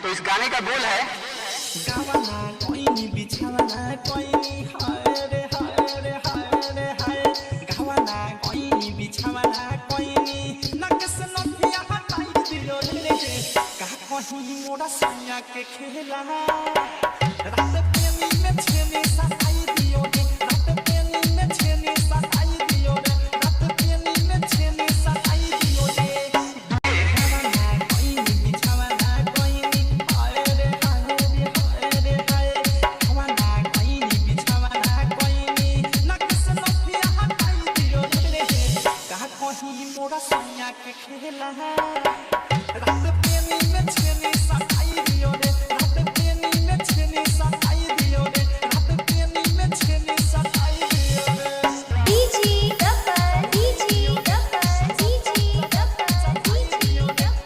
तो इस गाने का बोल है गावाना कोई नी बिछावाना कोई नी हाय रे हाय रे हाय रे हाय गावाना कोई नी बिछावाना कोई नी नकस नथिया हटाई दियो रे का कहीं मोरा सैया के खेला रात प्रेमी में छेनी सताई दियो रे रात प्रेमी में छेनी सताई दियो रे रात प्रेमी में छेनी सताई दियो रे गावाना कोई नी बिछावाना कोई नी हाय रे हाय रे हाय रे हाय गावाना कोई नी बिछावाना कोई नी नकस नथिया हटाई दियो रे का कहीं मोरा सैया के खेला रात प्रेमी में छेनी सताई दियो रे रात प्रेमी में छेनी सताई दियो रे रात प्रेमी में छेनी सताई दियो रे DG Gabbar DG Gabbar DG Gabbar DG Gabbar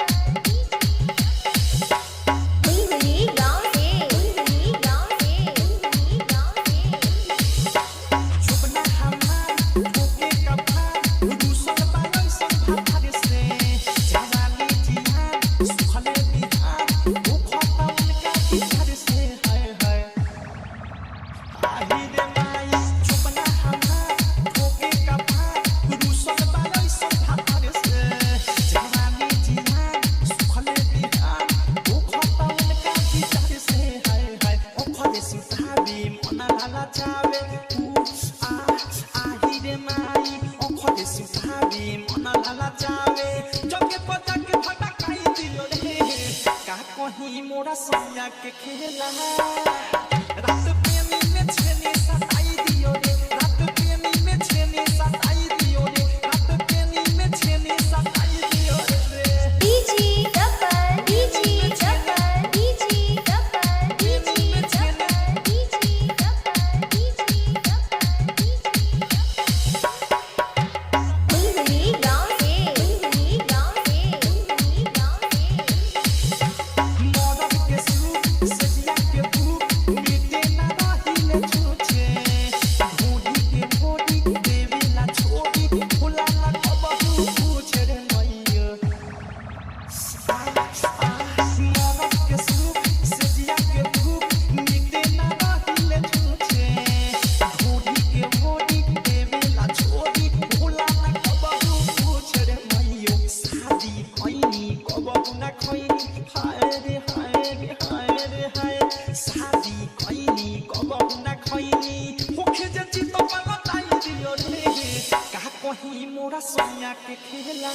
बुलबुली गाँव से बुलबुली गाँव से बुलबुली गाँव से जुबना हमार भूखे कपा दूसर बालन सब भार से जवानी जिया सुखले बिहार भूखता उनका बिहार से हाय हाय आही रे माई जुबना हमार भूखे कपा दूसर बालन सब भार से जवानी जिया सुखले बिहार भूखता उनका बिहार से हाय हाय ओखरे सुताबी मना लाला चावे आही रे माई ओखरे सुताबी मना लाला चावे जगे पता के फटकाई दियो रे का कहीं मोरा सैया के खेला रात प्रेमी में छेनी सताई दियो रे रात प्रेमी में छेनी सताई दियो रे रात प्रेमी में छेनी सताई दियो रे DG Gabbar DG Gabbar DG Gabbar DG Gabbar DG Gabbar DG Gabbar बुलबुली गाँव से बुलबुली गाँव से बुलबुली गाँव से मौरब के सूप सजिया के भूख मिटे ना रहिले छूछे बूढ़ी के बोटी देवेला छोटी फुला ना कबहू पूछे रे मैया मौरब के सूप सजिया के भूख मिटे ना रहिले छूछे बूढ़ी के बोटी देवेला छोटी फुला ना कबहू पूछे रे मैया शादी कइनी कबहू ना खइनी हाय रे हाय रे हाय रे हाय शादी कइनी कबहू ना खइनी होखे जे चित पर बताई दियो रे का कहीं मोरा सैया के खेला